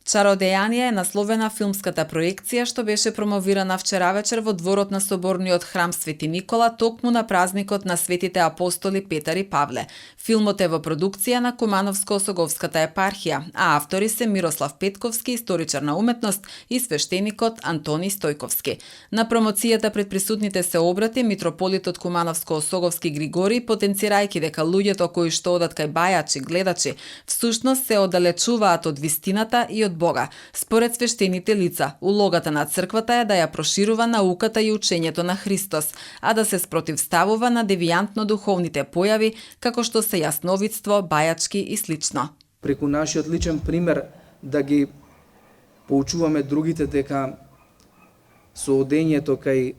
Чародејание е насловена филмската проекција што беше промовирана вчера вечер во дворот на соборниот храм Свети Никола токму на празникот на светите апостоли Петар и Павле. Филмот е во продукција на Кумановско-Осоговската епархија, а автори се Мирослав Петковски, историчар на уметност, и свештеникот Антони Стојковски. На промоцијата пред присутните се обрати митрополитот Кумановско-Осоговски Григори, потенцирајќи дека луѓето кои што одат кај бајачи, гледачи, всушност се оддалечуваат од вистината и од Бога. Според свештените лица, улогата на црквата е да ја проширува науката и учењето на Христос, а да се спротивставува на девијантно духовните појави, како што се јасновидство, бајачки и слично. Преку нашиот личен пример да ги поучуваме другите дека со одењето кај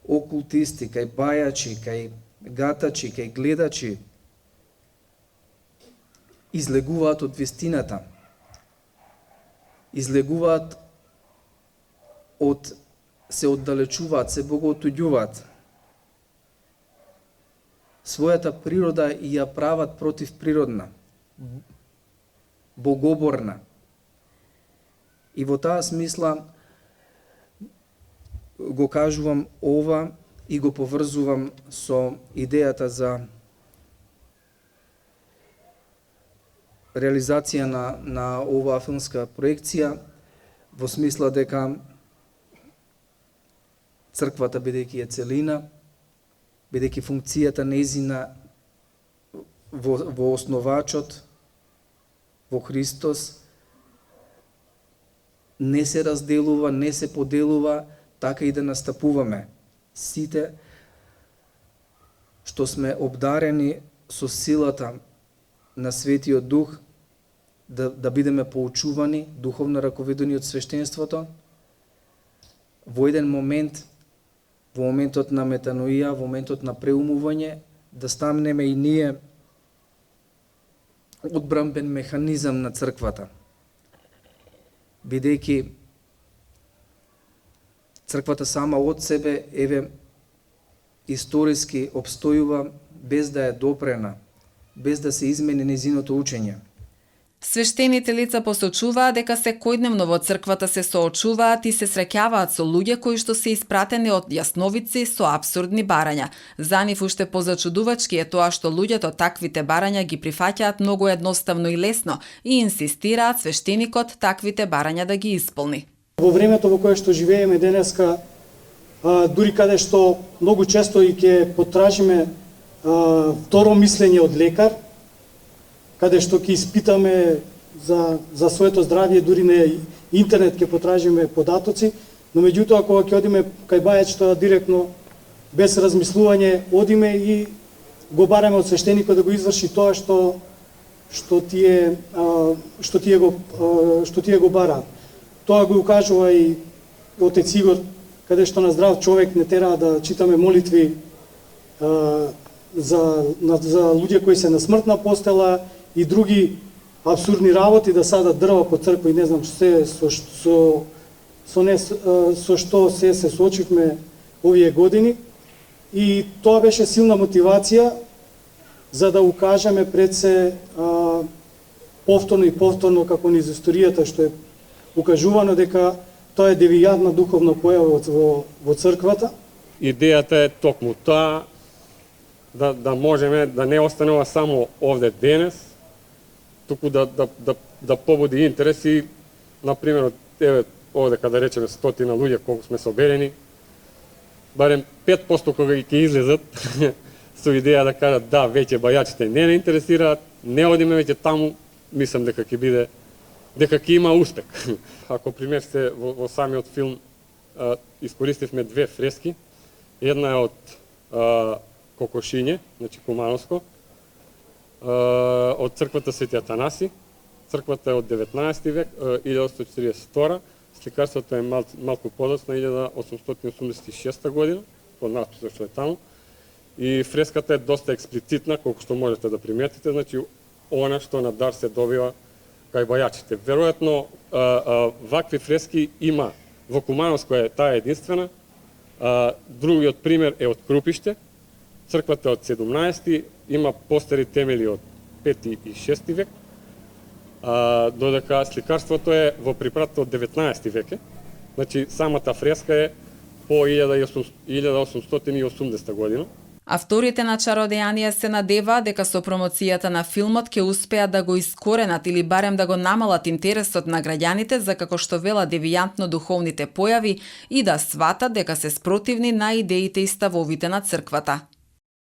окултисти, кај бајачи, кај гатачи, кај гледачи излегуваат од вистината. Излегуваат се оддалечуваат, се богоотуѓуваат. Својата природа и ја прават противприродна, богоборна. И во таа смисла го кажувам ова и го поврзувам со идејата за реализација на оваа филмска проекција, во смисла дека црквата, бидејќи е целина, бидејќи функцијата нејзина во основачот, во Христос, не се разделува, не се поделува, така и да настапуваме сите што сме обдарени со силата на Светиот Дух, да бидеме поучувани, духовно раковедени од свештенството, во еден момент, во моментот на метаноија, во моментот на преумување, да станеме и ние одбранбен механизам на црквата. Бидејќи црквата сама од себе, историски обстојува без да е допрена, без да се измени нејзиното учење. Свештените лица посочуваат дека секојдневно во црквата се соочуваат и се среќаваат со луѓе кои што се испратени од јасновици со апсурдни барања. За нив уште позачудувачки е тоа што луѓето таквите барања ги прифаќаат многу едноставно и лесно и инсистираат свештеникот таквите барања да ги исполни. Во времето во кое што живееме денеска, дури каде што многу често и ќе потражиме второ мислење од лекар, каде што ќе испитаме за своето здравје, дури на интернет ќе потражиме податоци, но меѓутоа кога ќе одиме кај бајач, тоа директно, без размислување, одиме и го бараме од свештеникот да го изврши тоа што тие го бараат. Тоа го укажува и отец Игор, каде што на здрав човек не тера да читаме молитви за луѓе кои се на смртна постела и други абсурдни работи, да садат дрва по црква и не знам со што се соочивме овие години. И тоа беше силна мотивација за да укажеме пред се повторно и повторно, како низ историјата што е укажувано, дека тоа е девијантна духовна појава во црквата. Идејата е токму тоа, да можеме да не останува само овде денес, туку да побуди интерес и, например, овде када речеме 100 луѓе колку сме соберени, барем 5% кога ќе излезат со идеја да кажат да, веќе бајачите не интересираат, не одиме веќе таму, мислам дека ќе има успех. Ако пример сте во самиот филм, искористивме две фрески. Една е од Кокошиње, значи Кумановско, од црквата Свети Атанаси. Црквата е од 19 век, 1842. Сликарството е малку подоцна, 1886 година, под надписот што е таму. И фреската е доста експлицитна, колку што можете да приметите, значи она што на дар се добива кај бајачите. Веројатно, вакви фрески има во Кумановско, е таа единствена. Другиот пример е од Крупиште. Црквата од 17, има постари темели од 5 и 6 век. додека сликарството е во припратка од 19 веке. Значи, самата фреска е по 1880 година. Авторите на Чародејанија се надеваа дека со промоцијата на филмот ќе успеат да го искоренат или барем да го намалат интересот на граѓаните за, како што вела, девијантно духовните појави и да сватат дека се спротивни на идеите и ставовите на црквата.